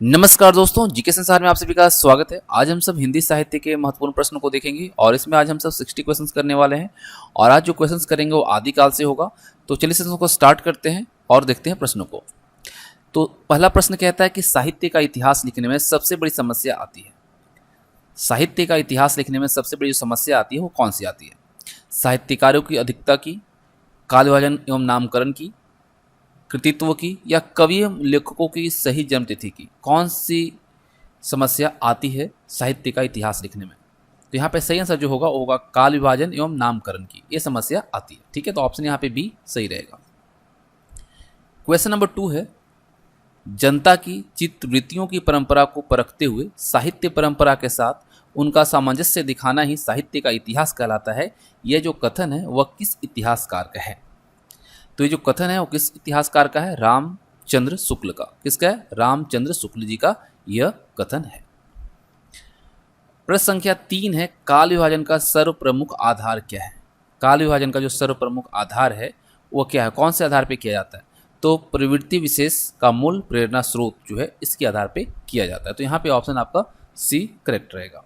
नमस्कार दोस्तों, जीके संसार में आप सभी का स्वागत है। आज हम सब हिंदी साहित्य के महत्वपूर्ण प्रश्नों को देखेंगे और इसमें आज हम सब 60 क्वेश्चंस करने वाले हैं और आज जो क्वेश्चंस करेंगे वो आदिकाल से होगा। तो चलिए सेशन को स्टार्ट करते हैं और देखते हैं प्रश्नों को। तो पहला प्रश्न कहता है कि साहित्य का इतिहास लिखने में सबसे बड़ी समस्या आती है। साहित्य का इतिहास लिखने में सबसे बड़ी जो समस्या आती है वो कौन सी आती है? साहित्यकारों की अधिकता की, काल विभाजन एवं नामकरण की, कृतित्व की या कवि लेखकों की सही जन्मतिथि की? कौन सी समस्या आती है साहित्य का इतिहास लिखने में? तो यहाँ पे सही आंसर जो होगा वो होगा काल विभाजन एवं नामकरण की, ये समस्या आती है। ठीक है, तो ऑप्शन यहाँ पे बी सही रहेगा। क्वेश्चन नंबर 2 है, जनता की चित्तवृत्तियों की परंपरा को परखते हुए साहित्य परंपरा के साथ उनका सामंजस्य दिखाना ही साहित्य का इतिहास कहलाता है। यह जो कथन है वह किस इतिहासकार का है? तो ये जो कथन है वो किस इतिहासकार का है? रामचंद्र शुक्ल का। किसका है? रामचंद्र शुक्ल जी का यह कथन है। प्रश्न संख्या 3 है, काल विभाजन का सर्व प्रमुख आधार क्या है? काल विभाजन का जो सर्व प्रमुख आधार है वो क्या है? कौन से आधार पे किया जाता है? तो प्रवृत्ति विशेष का मूल प्रेरणा स्रोत जो है इसके आधार पे किया जाता है। तो यहाँ पे ऑप्शन आपका सी करेक्ट रहेगा।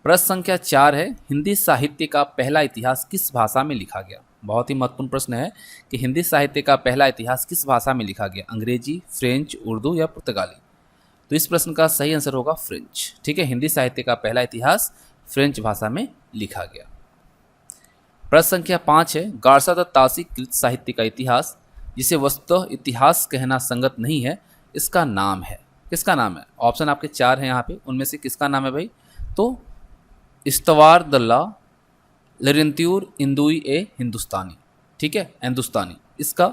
प्रश्न संख्या 4 है, हिंदी साहित्य का पहला इतिहास किस भाषा में लिखा गया? बहुत ही महत्वपूर्ण प्रश्न है कि हिंदी साहित्य का पहला इतिहास किस भाषा में लिखा गया? अंग्रेजी, फ्रेंच, उर्दू या पुर्तगाली? तो इस प्रश्न का सही आंसर होगा फ्रेंच। ठीक है, हिंदी साहित्य का पहला इतिहास फ्रेंच भाषा में लिखा गया। प्रश्न संख्या 5 है, गार्सा द तासी कृत साहित्य का इतिहास, जिसे वस्तुतः इतिहास कहना संगत नहीं है, इसका नाम है? किसका नाम है? ऑप्शन आपके 4 हैं यहाँ पे, उनमें से किसका नाम है भाई? तो इस्तवार दल्ला लरिंत्यूर इंदुई ए हिंदुस्तानी। ठीक है, हिंदुस्तानी इसका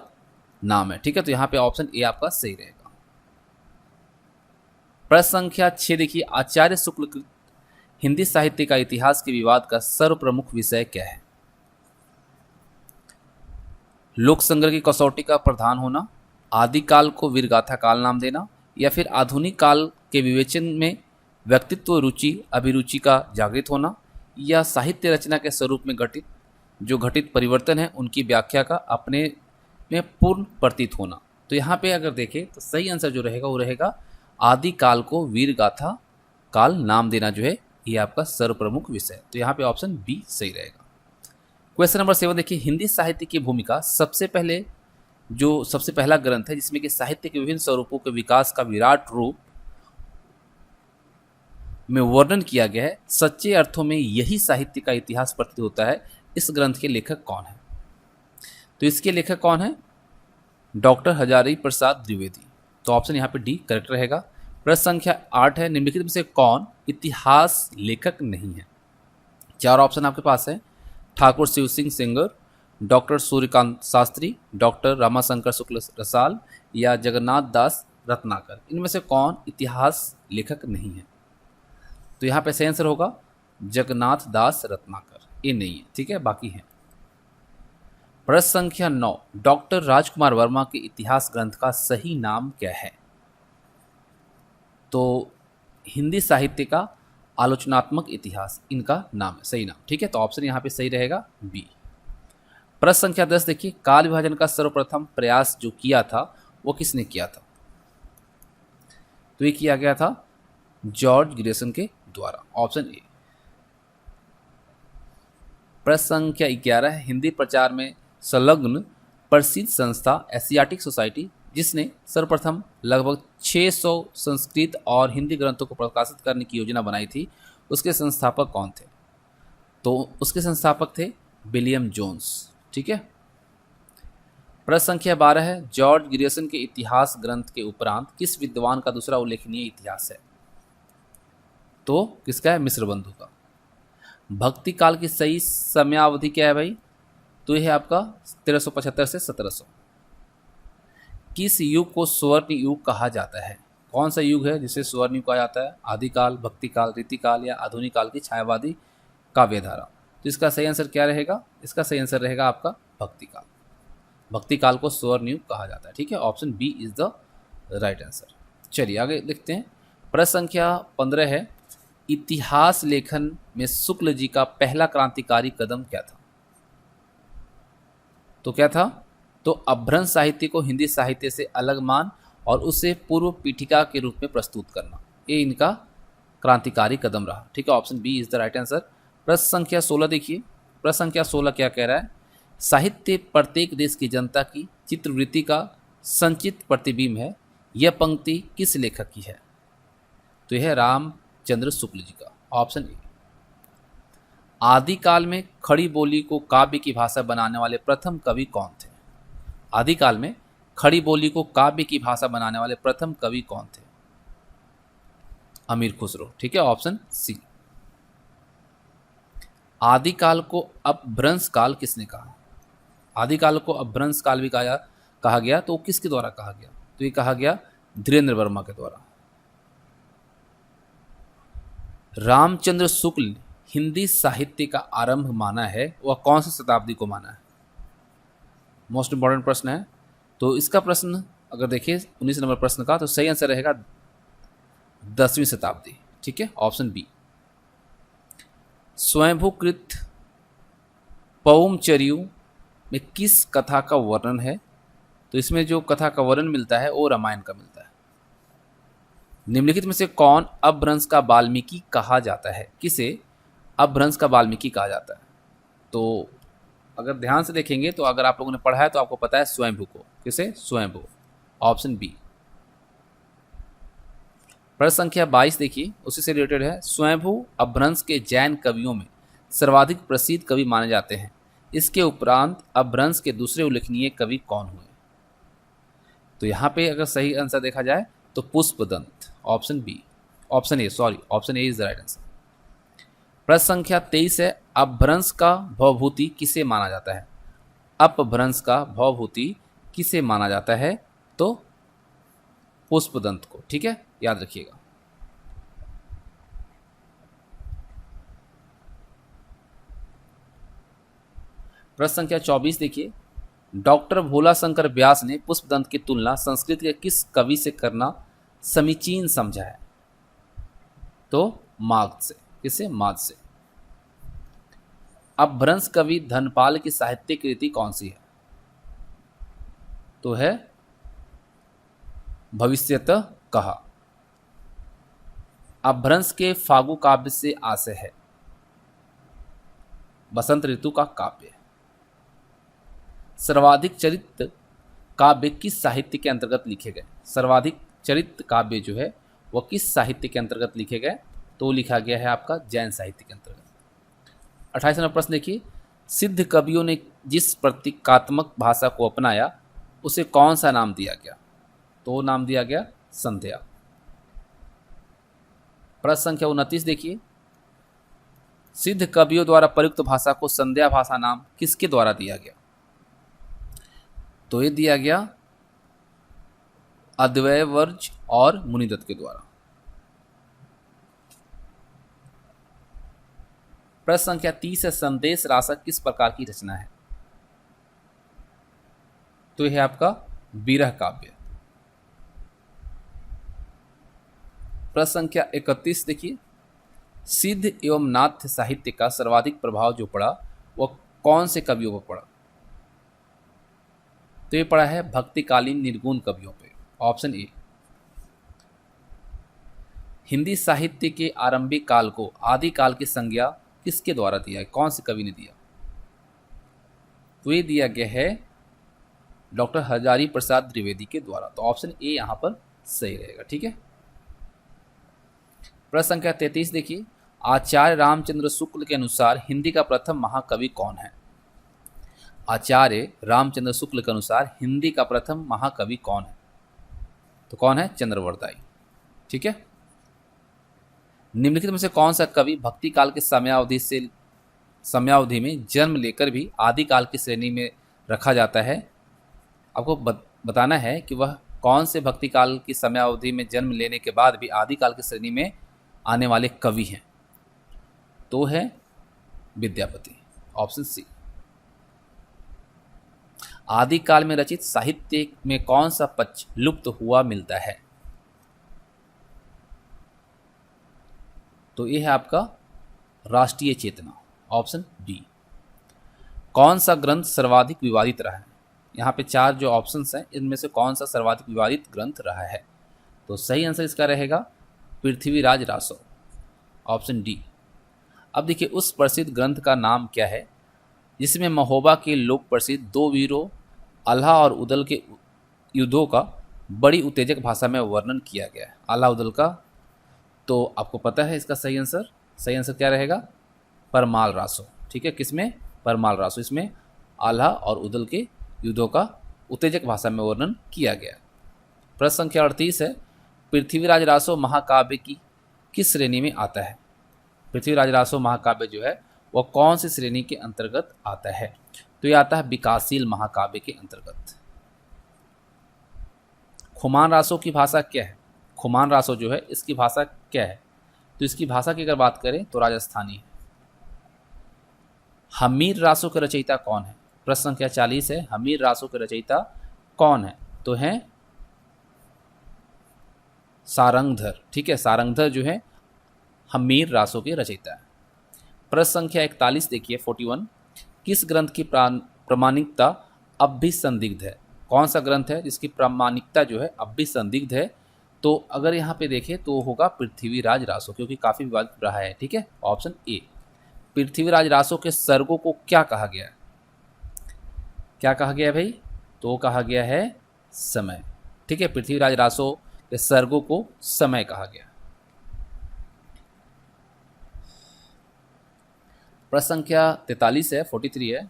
नाम है। ठीक है, तो यहाँ पे ऑप्शन ए आपका सही रहेगा। प्रश्न संख्या 6 देखिए, आचार्य शुक्ल कृत हिंदी साहित्य का इतिहास के विवाद का सर्व प्रमुख विषय क्या है? लोक संग्रह की कसौटी का प्रधान होना, आदिकाल को वीरगाथा काल नाम देना या फिर आधुनिक काल के विवेचन में व्यक्तित्व रुचि अभिरुचि का जागृत होना या साहित्य रचना के स्वरूप में घटित परिवर्तन है उनकी व्याख्या का अपने में पूर्ण प्रतीत होना? तो यहाँ पे अगर देखें तो सही आंसर जो रहेगा वो रहेगा आदिकाल को वीरगाथा काल नाम देना जो है ये आपका सर्व प्रमुख विषय। तो यहाँ पे ऑप्शन बी सही रहेगा। क्वेश्चन नंबर 7 देखिए, हिंदी साहित्य की भूमिका सबसे पहला ग्रंथ है जिसमें कि साहित्य के विभिन्न स्वरूपों के विकास का विराट रूप में वर्णन किया गया है, सच्चे अर्थों में यही साहित्य का इतिहास प्रतीत होता है, इस ग्रंथ के लेखक कौन है? तो इसके लेखक कौन है? डॉक्टर हजारी प्रसाद द्विवेदी। तो ऑप्शन यहाँ पे डी करेक्ट रहेगा। प्रश्न संख्या 8 है, निम्नलिखित में से कौन इतिहास लेखक नहीं है? 4 ऑप्शन आपके पास है, ठाकुर शिव सिंह सेंगर, डॉक्टर सूर्यकांत शास्त्री, डॉक्टर रामाशंकर शुक्ल रसाल या जगन्नाथ दास रत्नाकर। इनमें से कौन इतिहास लेखक नहीं है? तो यहाँ पे सही आंसर होगा जगन्नाथ दास रत्नाकर, ये नहीं है। ठीक है, बाकी है। प्रश्न संख्या 9, डॉक्टर राजकुमार वर्मा के इतिहास ग्रंथ का सही नाम क्या है? तो हिंदी साहित्य का आलोचनात्मक इतिहास इनका नाम है, सही नाम। ठीक है, तो ऑप्शन यहाँ पे सही रहेगा बी। प्रश्न संख्या 10 देखिए, काल विभाजन का सर्वप्रथम प्रयास जो किया था वो किसने किया था? तो ये किया गया था जॉर्ज ग्रेसन के द्वारा, ऑप्शन ए। प्रश्न संख्या 11 है, हिंदी प्रचार में संलग्न प्रसिद्ध संस्था एशियाटिक सोसाइटी जिसने सर्वप्रथम लगभग 600 संस्कृत और हिंदी ग्रंथों को प्रकाशित करने की योजना बनाई थी, उसके संस्थापक कौन थे? तो उसके संस्थापक थे विलियम जोन्स। ठीक है। प्रश्न संख्या 12 है, जॉर्ज ग्रियर्सन के इतिहास ग्रंथ के उपरांत किस विद्वान का दूसरा उल्लेखनीय इतिहास है? तो किसका है? मिश्र बंधु का। भक्ति काल की सही समयावधि क्या है भाई? तो यह है आपका 1375 से 1700। किस युग को स्वर्ण युग कहा जाता है? कौन सा युग है जिसे स्वर्ण युग कहा जाता है? आदिकाल, भक्ति काल, रीतिकाल या आधुनिक काल की छायावादी काव्यधारा? तो इसका सही आंसर क्या रहेगा? इसका सही आंसर रहेगा आपका भक्ति काल। भक्ति काल को स्वर्ण युग कहा जाता है। ठीक है, option B is the right answer. चलिए आगे देखते हैं। प्रश्न संख्या 15 है, इतिहास लेखन में शुक्ल जी का पहला क्रांतिकारी कदम क्या था? तो क्या था? तो अपभ्रंश साहित्य को हिंदी साहित्य से अलग मान और उसे पूर्व पीठिका के रूप में प्रस्तुत करना। ये इनका क्रांतिकारी कदम रहा। ठीक है, option B is the right answer. प्रश्न संख्या 16 देखिए। प्रश्न संख्या 16 क्या कह रहा है? साहित्य प्रत्येक देश की जनता की चित्रवृत्ति का संचित प्रतिबिंब है। यह पंक्ति किस लेखक की है? तो यह है रामचंद्र शुक्ल जी का। Option A. आदिकाल में खड़ी बोली को काव्य की भाषा बनाने वाले प्रथम कवि कौन थे? आदिकाल में खड़ी बोली को काव्य की भाषा बनाने वाले प्रथम कवि कौन थे? अमीर खुसरो। ठीक है, ऑप्शन सी। आदिकाल को अपभ्रंश काल किसने कहा? आदिकाल को अपभ्रंश काल भी कहा गया, तो किसके द्वारा कहा गया? तो ये कहा गया धीरेन्द्र वर्मा के द्वारा। रामचंद्र शुक्ल हिंदी साहित्य का आरंभ माना है, वह कौन सी शताब्दी को माना है? मोस्ट इंपॉर्टेंट प्रश्न है। तो इसका प्रश्न अगर देखिए 19 नंबर प्रश्न का, तो सही आंसर रहेगा 10वीं शताब्दी। ठीक है, ऑप्शन बी। स्वयंभूकृत पौमचर्यु में किस कथा का वर्णन है? तो इसमें जो कथा का वर्णन मिलता है वो रामायण का मिलता है। निम्नलिखित में से कौन अपभ्रंश का वाल्मीकि कहा जाता है? किसे अपभ्रंश का वाल्मीकि कहा जाता है? तो अगर ध्यान से देखेंगे तो अगर आप लोगों ने पढ़ा है तो आपको पता है स्वयंभू को। किसे? स्वयंभू। Option B. प्रश्न संख्या 22 देखिए, उसी से रिलेटेड है। स्वयंभू अपभ्रंश के जैन कवियों में सर्वाधिक प्रसिद्ध कवि माने जाते हैं। इसके उपरांत अपभ्रंश के दूसरे उल्लेखनीय कवि कौन हुए? तो यहाँ पे अगर सही आंसर देखा जाए तो Pushpadant. Option B, option A, sorry, option A is the right answer. प्रश्न संख्या 23 है। अपभ्रंश का भवभूति किसे माना जाता है? अपभ्रंश का भवभूति किसे माना जाता है? तो पुष्पदंत को। ठीक है, याद रखिएगा। प्रश्न संख्या 24 देखिए। डॉक्टर भोला शंकर व्यास ने पुष्पदंत की तुलना संस्कृत के किस कवि से करना समीचीन समझा है? तो मार्क्स से। किसे? मार्क्स से। अपभ्रंश कवि धनपाल की साहित्य कृति कौन सी है? तो है भविष्यतः कहा। अपभ्रंश के फागु काव्य से आशय है बसंत ऋतु का काव्य। सर्वाधिक चरित्र काव्य किस साहित्य के अंतर्गत लिखे गए? सर्वाधिक चरित्र काव्य जो है वह किस साहित्य के अंतर्गत लिखे गए? तो लिखा गया है आपका जैन साहित्य के अंतर्गत। 28 नंबर प्रश्न देखिए। सिद्ध कवियों ने जिस प्रतीकात्मक भाषा को अपनाया उसे कौन सा नाम दिया गया? तो नाम दिया गया संध्या। प्रश्न संख्या 29 देखिए। सिद्ध कवियों द्वारा प्रयुक्त भाषा को संध्या भाषा नाम किसके द्वारा दिया गया? तो ये दिया गया अद्वैवर्ज और मुनिदत्त के द्वारा। प्रश्न संख्या 30 है। संदेश रासक किस प्रकार की रचना है? तो यह है आपका विरह काव्य। प्रश्न संख्या 31 देखिए। सिद्ध एवं नाट्य साहित्य का सर्वाधिक प्रभाव जो पड़ा वह कौन से कवियों पर पड़ा? तो ये पड़ा है भक्तिकालीन निर्गुण कवियों पे। Option A. हिंदी साहित्य के आरंभिक काल को आदिकाल की संज्ञा किसके द्वारा दिया है? कौन से कवि ने दिया? तो ये दिया गया है डॉक्टर हजारी प्रसाद द्विवेदी के द्वारा। तो ऑप्शन ए यहां पर सही रहेगा। ठीक है। प्रश्न संख्या 33 देखिए। आचार्य रामचंद्र शुक्ल के अनुसार हिंदी का प्रथम महाकवि कौन है? आचार्य रामचंद्र शुक्ल के अनुसार हिंदी का प्रथम महाकवि कौन है? तो कौन है? चंद्रवरदाई। ठीक है। निम्नलिखित में से कौन सा कवि भक्ति काल के समयावधि में जन्म लेकर भी आदिकाल की श्रेणी में रखा जाता है? आपको बताना है कि वह कौन से भक्ति काल की समयावधि में जन्म लेने के बाद भी आदिकाल की श्रेणी में आने वाले कवि हैं। तो है विद्यापति। Option C. आदिकाल में रचित साहित्य में कौन सा पक्ष लुप्त हुआ मिलता है? तो यह है आपका राष्ट्रीय चेतना। Option B. कौन सा ग्रंथ सर्वाधिक विवादित रहा है? यहाँ पे 4 जो ऑप्शंस हैं इनमें से कौन सा सर्वाधिक विवादित ग्रंथ रहा है? तो सही आंसर इसका रहेगा पृथ्वीराज रासो, ऑप्शन डी। अब देखिए उस प्रसिद्ध ग्रंथ का नाम क्या है जिसमें महोबा के लोक प्रसिद्ध 2 वीरों अल्लाह और उदल के युद्धों का बड़ी उत्तेजक भाषा में वर्णन किया गया है, अल्लाह उदल का। तो आपको पता है इसका सही आंसर क्या रहेगा? परमाल रासो। ठीक है, किसमें? परमाल रासो, इसमें आल्हा और उदल के युद्धों का उत्तेजक भाषा में वर्णन किया गया। प्रश्न संख्या 38 है, पृथ्वीराज रासो महाकाव्य की किस श्रेणी में आता है? पृथ्वीराज रासो महाकाव्य जो है वह कौन सी श्रेणी के अंतर्गत आता है? तो यह आता है विकासशील महाकाव्य के अंतर्गत। खुमान रासो की भाषा क्या है? खुमान रासो जो है इसकी भाषा क्या है? तो इसकी भाषा की अगर बात करें तो राजस्थानी है। हमीर रासो के रचयिता कौन है? प्रश्न संख्या 40 है, हमीर रासो के रचयिता कौन है? तो है सारंगधर। ठीक है, सारंगधर जो है हमीर रासो के रचयिता है। प्रश्न संख्या 41 देखिए 41, किस ग्रंथ की प्रामाणिकता अब भी संदिग्ध है? कौन सा ग्रंथ है जिसकी प्रामाणिकता जो है अब भी संदिग्ध है? तो अगर यहाँ पे देखें तो होगा पृथ्वीराज रासो, क्योंकि काफी विवादित रहा है। ठीक है, ऑप्शन ए। पृथ्वीराज रासो के सर्गों को क्या कहा गया है? क्या कहा गया है भाई? तो कहा गया है समय। ठीक है, पृथ्वीराज रासो के सर्गों को समय कहा गया। प्रश्न संख्या 43 है 43 है,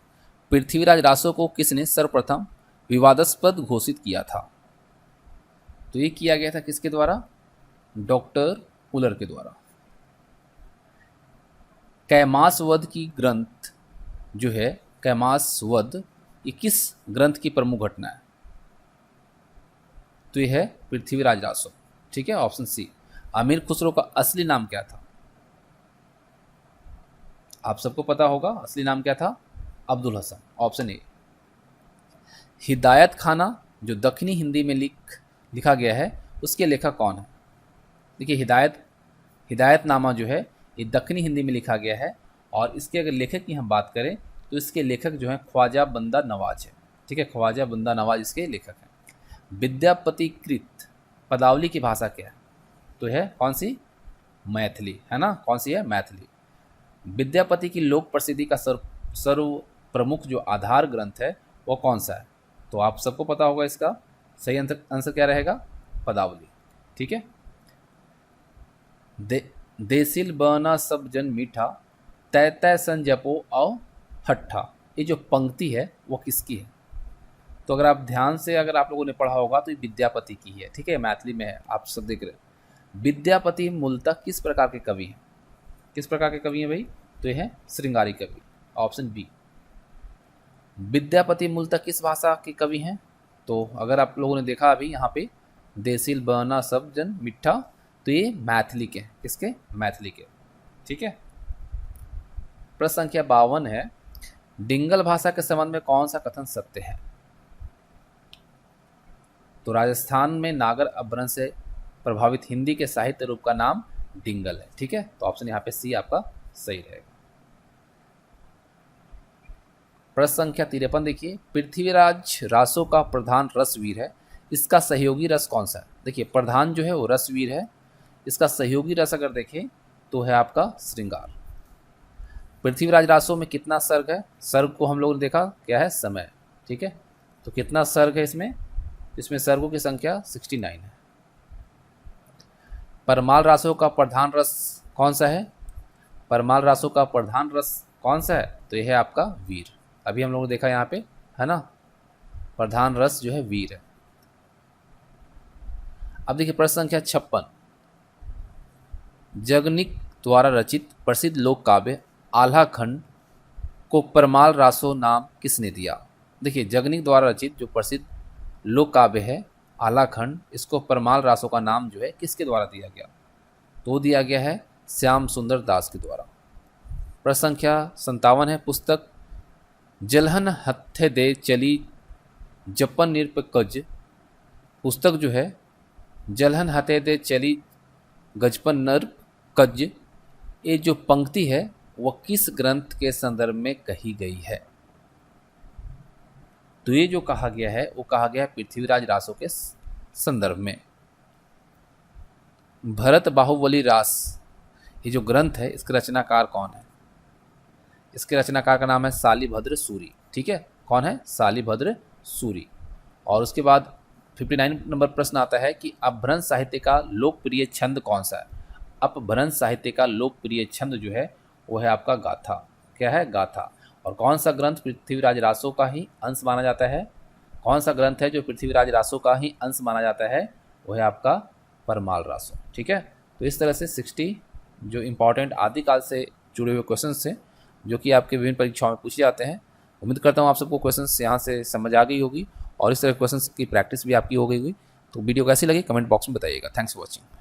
पृथ्वीराज रासो को किसने सर्वप्रथम विवादास्पद घोषित किया था? तो ये किया गया था किसके द्वारा? डॉक्टर उलर के द्वारा। कैमासवध की ग्रंथ जो है, कैमासवध, ये किस ग्रंथ की प्रमुख घटना है? तो ये है पृथ्वीराज रासो। ठीक है, ऑप्शन सी। अमीर खुसरो का असली नाम क्या था? आप सबको पता होगा असली नाम क्या था? Abdul Hasan, option A. हिदायत खाना जो दक्षिणी हिंदी में लिखा गया है उसके लेखक कौन है? देखिए हिदायतनामा जो है ये दक्षिणी हिंदी में लिखा गया है, और इसके अगर लेखक की हम बात करें तो इसके लेखक जो है ख्वाजा बंदा नवाज है। ठीक है, ख्वाजा बंदा नवाज इसके लेखक हैं। विद्यापतिकृत पदावली की भाषा क्या है? तो है कौन सी? मैथिली, है ना? कौन सी है? मैथिली। विद्यापति की लोक प्रसिद्धि का सर्व प्रमुख जो आधार ग्रंथ है वो कौन सा है? तो आप सबको पता होगा इसका सही आंसर क्या रहेगा? पदावली। ठीक है, देसिल बना सब जन मीठा, तय तय सन जपो औ हट्ठा, ये जो पंक्ति है वो किसकी है? तो अगर आप ध्यान से अगर आप लोगों ने पढ़ा होगा तो ये विद्यापति की है। ठीक है, मैथिली में है, आप सब देख रहे हैं। विद्यापति मूलतः किस प्रकार के कवि हैं? किस प्रकार के कवि हैं भाई? तो ये है श्रृंगारी कवि, ऑप्शन बी। विद्यापति मूलतः किस भाषा के कवि हैं? तो अगर आप लोगों ने देखा अभी यहाँ पे देसिल बना सब जन मिठा, तो ये मैथिली के हैं। किसके? मैथिली के। ठीक है, प्रश्न संख्या 52 है, डिंगल भाषा के संबंध में कौन सा कथन सत्य है? तो राजस्थान में नागर अपभ्रंश से प्रभावित हिंदी के साहित्य रूप का नाम डिंगल है। ठीक है, तो ऑप्शन यहाँ पे सी आपका सही रहेगा। प्रश्न संख्या 53 देखिए, पृथ्वीराज रासो का प्रधान रसवीर है, इसका सहयोगी रस कौन सा है? देखिए प्रधान जो है वो रसवीर है, इसका सहयोगी रस अगर देखें तो है आपका श्रृंगार। पृथ्वीराज रासो में कितना सर्ग है? सर्ग को हम लोगों ने देखा क्या है? समय। ठीक है, तो कितना सर्ग है इसमें? इसमें सर्गों की संख्या 69 है। परमाल रासो का प्रधान रस कौन सा है? परमाल रासो का प्रधान रस कौन सा है? तो यह है आपका वीर। अभी हम लोगों ने देखा यहाँ पे, है ना, प्रधान रस जो है वीर है। अब देखिए प्रश्न संख्या 56, जगनिक द्वारा रचित प्रसिद्ध लोक काव्य आल्हा खंड को परमाल रासो नाम किसने दिया? देखिए जगनिक द्वारा रचित जो प्रसिद्ध लोक काव्य है आल्हा खंड, इसको परमाल रासो का नाम जो है किसके द्वारा दिया गया? तो दिया गया है श्याम सुंदर दास के द्वारा। प्रश्न संख्या 57 है, पुस्तक जलहन हत्थे दे चली जपन निरपकज, पुस्तक जो है जलहन हथे दे चली गजपन नर कज, ये जो पंक्ति है वह किस ग्रंथ के संदर्भ में कही गई है? तो ये जो कहा गया है वो कहा गया है पृथ्वीराज रासों के संदर्भ में। भरत बाहुबली रास, ये जो ग्रंथ है इसके रचनाकार कौन है? इसके रचनाकार का नाम है शालिभद्र सूरी। ठीक है, कौन है? शालिभद्र सूरी। और उसके बाद 59 नंबर प्रश्न आता है कि अपभ्रंश साहित्य का लोकप्रिय छंद कौन सा है? अपभ्रंश साहित्य का लोकप्रिय छंद जो है वो है आपका गाथा। क्या है? गाथा। और कौन सा ग्रंथ पृथ्वीराज रासों का ही अंश माना जाता है? कौन सा ग्रंथ है जो पृथ्वीराज रासों का ही अंश माना जाता है? वो है आपका परमाल रासो। ठीक है, तो इस तरह से 60 जो इंपॉर्टेंट आदिकाल से जुड़े हुए क्वेश्चन थे जो कि आपके विभिन्न परीक्षाओं में पूछे जाते हैं। उम्मीद करता हूँ आप सबको क्वेश्चंस यहाँ से समझ आ गई होगी और इस तरह क्वेश्चंस की प्रैक्टिस भी आपकी हो गई होगी। तो वीडियो कैसी लगी कमेंट बॉक्स में बताइएगा। Thanks for watching.